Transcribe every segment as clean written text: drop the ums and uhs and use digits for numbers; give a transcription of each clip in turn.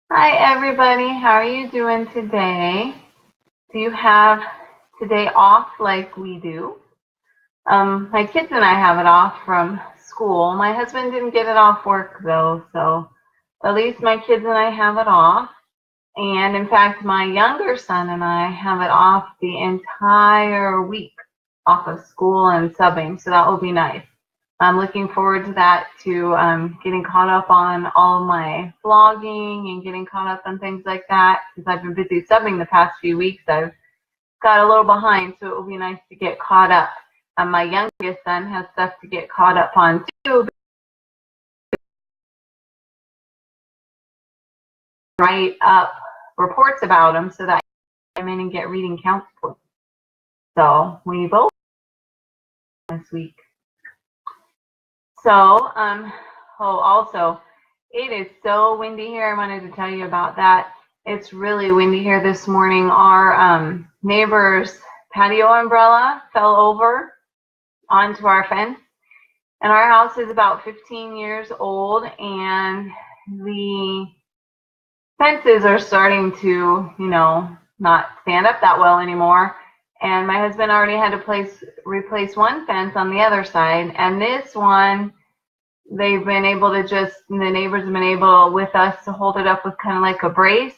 Hi everybody, how are you doing today? Do you have today off like we do? My kids and I have it off from school. My husband didn't get it off work though, so at least my kids and I have it off. And in fact, my younger son and I have it off the entire week off of school and subbing, so that will be nice. I'm looking forward to that, to getting caught up on all of my vlogging and getting caught up on things like that. Since I've been busy subbing the past few weeks, I've got a little behind, so it will be nice to get caught up. My youngest son has stuff to get caught up on too. Write up reports about him so that I come in and get reading counseling. So we both this week. So, also, it is so windy here. I wanted to tell you about that. It's really windy here this morning. Our neighbor's patio umbrella fell over onto our fence, and our house is about 15 years old, and the fences are starting to, not stand up that well anymore. And my husband already had to replace one fence on the other side, and this one, they've been able to the neighbors have been able with us to hold it up with kind of like a brace.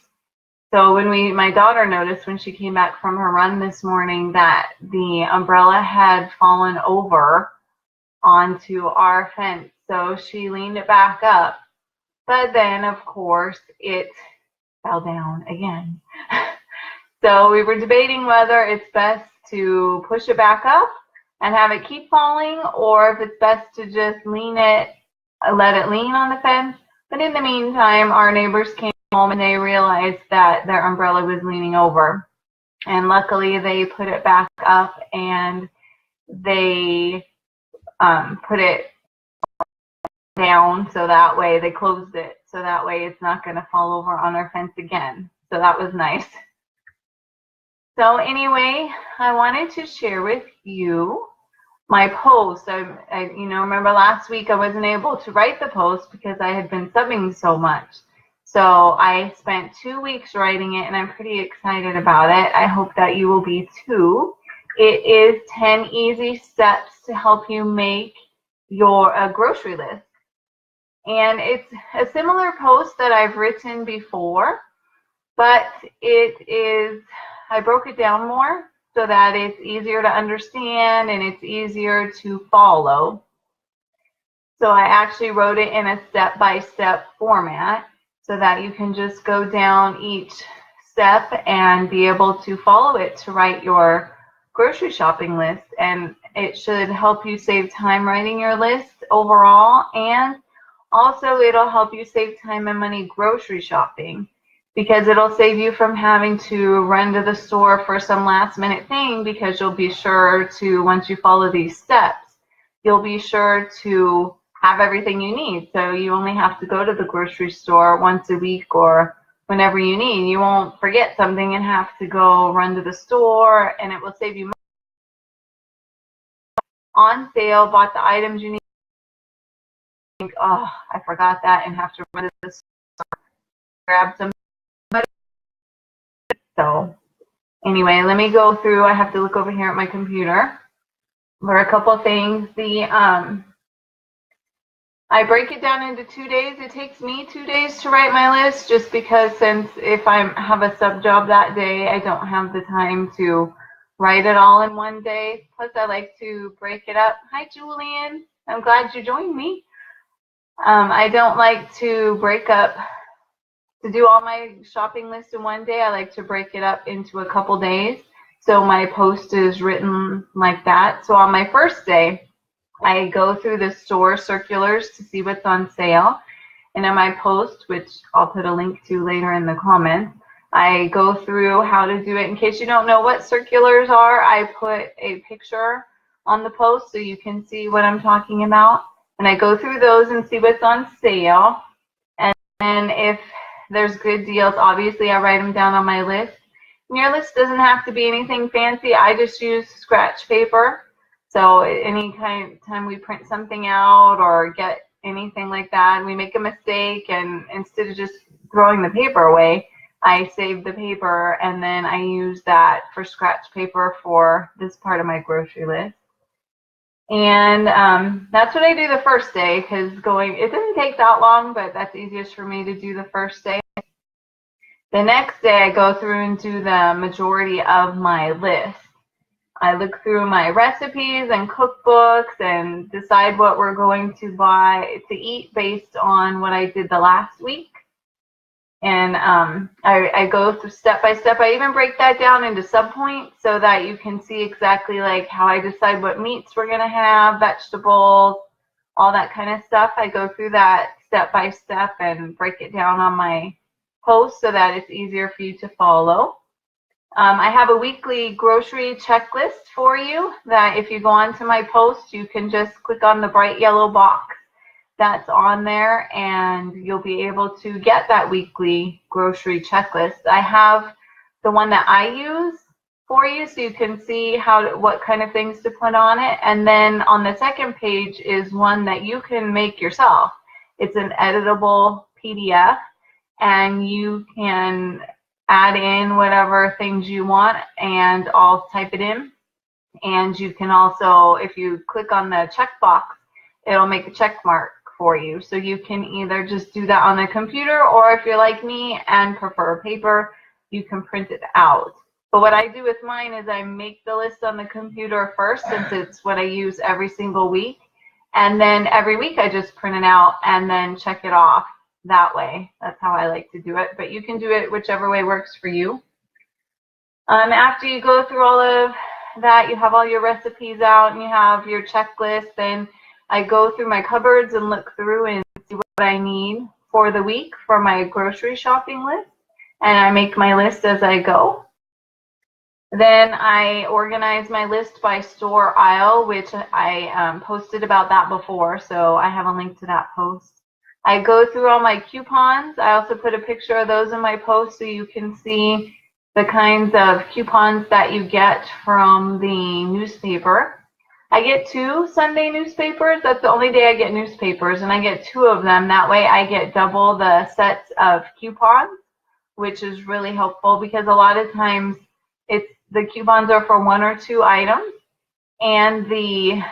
So my daughter noticed when she came back from her run this morning that the umbrella had fallen over onto our fence. So she leaned it back up, but then of course it fell down again. So we were debating whether it's best to push it back up and have it keep falling, or if it's best to just let it lean on the fence. But in the meantime, our neighbors came home and they realized that their umbrella was leaning over. And luckily they put it back up, and they put it down so that way they closed it. So that way it's not going to fall over on our fence again. So that was nice. So anyway, I wanted to share with you my post. Remember last week I wasn't able to write the post because I had been subbing so much. So I spent 2 weeks writing it, and I'm pretty excited about it. I hope that you will be too. It is 10 easy steps to help you make your grocery list. And it's a similar post that I've written before, but I broke it down more so that it's easier to understand and it's easier to follow. So I actually wrote it in a step-by-step format so that you can just go down each step and be able to follow it to write your grocery shopping list. And it should help you save time writing your list overall, and also it'll help you save time and money grocery shopping, because it'll save you from having to run to the store for some last minute thing, because you'll be sure to, once you follow these steps, you'll be sure to have everything you need. So you only have to go to the grocery store once a week or whenever you need. You won't forget something and have to go run to the store, and it will save you money. On sale, bought the items you need. Think, oh, I forgot that, and have to run to the store, grab some. So anyway, let me go through. I have to look over here at my computer. There are a couple of things. I break it down into 2 days. It takes me 2 days to write my list, just because since if I have a sub job that day, I don't have the time to write it all in one day. Plus, I like to break it up. Hi, Julian. I'm glad you joined me. I don't like to do all my shopping list in one day. I like to break it up into a couple days. So my post is written like that. So on my first day, I go through the store circulars to see what's on sale. And in my post, which I'll put a link to later in the comments, I go through how to do it. In case you don't know what circulars are, I put a picture on the post so you can see what I'm talking about. And I go through those and see what's on sale. And then if there's good deals, obviously I write them down on my list. And your list doesn't have to be anything fancy. I just use scratch paper. So any time we print something out or get anything like that, and we make a mistake, and instead of just throwing the paper away, I save the paper and then I use that for scratch paper for this part of my grocery list. And that's what I do the first day, because it doesn't take that long, but that's easiest for me to do the first day. The next day I go through and do the majority of my list. I look through my recipes and cookbooks and decide what we're going to buy to eat based on what I did the last week. And I go through step by step. I even break that down into subpoints so that you can see exactly like how I decide what meats we're going to have, vegetables, all that kind of stuff. I go through that step by step and break it down on my post so that it's easier for you to follow. I have a weekly grocery checklist for you that if you go onto my post, you can just click on the bright yellow box that's on there and you'll be able to get that weekly grocery checklist. I have the one that I use for you so you can see what kind of things to put on it. And then on the second page is one that you can make yourself. It's an editable PDF and you can add in whatever things you want and I'll type it in. And you can also, if you click on the checkbox, it'll make a check mark for you. So you can either just do that on the computer, or if you're like me and prefer paper, you can print it out. But what I do with mine is I make the list on the computer first, since it's what I use every single week. And then every week I just print it out and then check it off that way. That's how I like to do it. But you can do it whichever way works for you. After you go through all of that, you have all your recipes out and you have your checklist, then I go through my cupboards and look through and see what I need for the week for my grocery shopping list. And I make my list as I go. Then I organize my list by store aisle, which I posted about that before, so I have a link to that post. I go through all my coupons. I also put a picture of those in my post so you can see the kinds of coupons that you get from the newspaper. I get 2 Sunday newspapers. That's the only day I get newspapers, and I get 2 of them. That way I get double the sets of coupons, which is really helpful because a lot of times the coupons are for 1 or 2 items, and the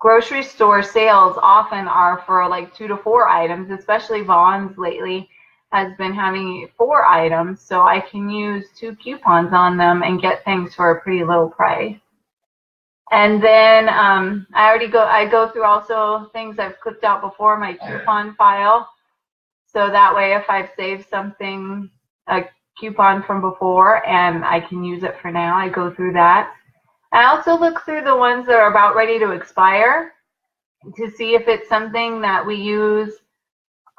grocery store sales often are for like 2 to 4 items, especially Vons lately has been having 4 items, so I can use 2 coupons on them and get things for a pretty low price. And then I go through also things I've clipped out before, my coupon file. So that way if I've saved something, a coupon from before, and I can use it for now, I go through that. I also look through the ones that are about ready to expire to see if it's something that we use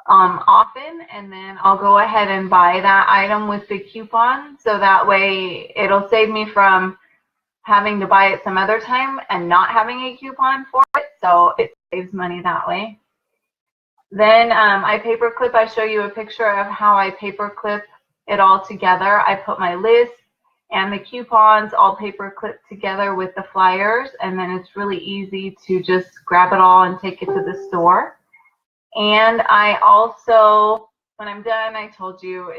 often, and then I'll go ahead and buy that item with the coupon. So that way it'll save me from having to buy it some other time and not having a coupon for it, so it saves money that way. Then I paperclip. I show you a picture of how I paperclip it all together. I put my list and the coupons all paperclip together with the flyers, and then it's really easy to just grab it all and take it to the store. And I also, when I'm done, I told you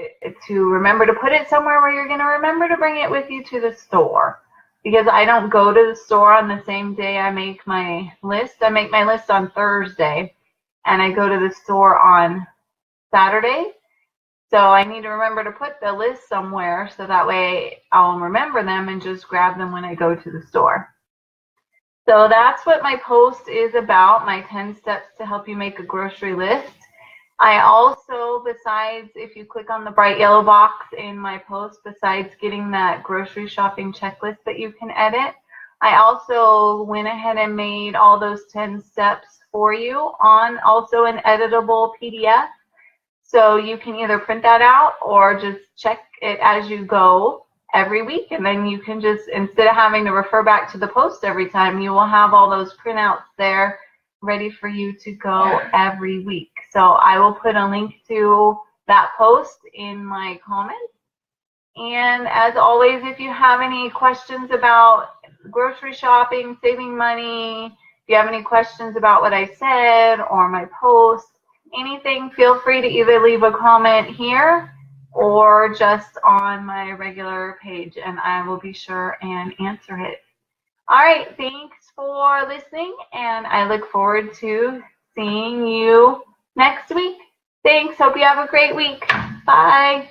to remember to put it somewhere where you're going to remember to bring it with you to the store. Because I don't go to the store on the same day I make my list. I make my list on Thursday, and I go to the store on Saturday. So I need to remember to put the list somewhere so that way I'll remember them and just grab them when I go to the store. So that's what my post is about, my 10 steps to help you make a grocery list. I also, besides, if you click on the bright yellow box in my post, besides getting that grocery shopping checklist that you can edit, I also went ahead and made all those 10 steps for you on also an editable PDF. So you can either print that out or just check it as you go every week. And then you can just, instead of having to refer back to the post every time, you will have all those printouts there ready for you to go every week. So I will put a link to that post in my comments. And as always, if you have any questions about grocery shopping, saving money, if you have any questions about what I said or my post, anything, feel free to either leave a comment here or just on my regular page, and I will be sure and answer it. All right, thanks for listening, and I look forward to seeing you next week. Thanks. Hope you have a great week. Bye.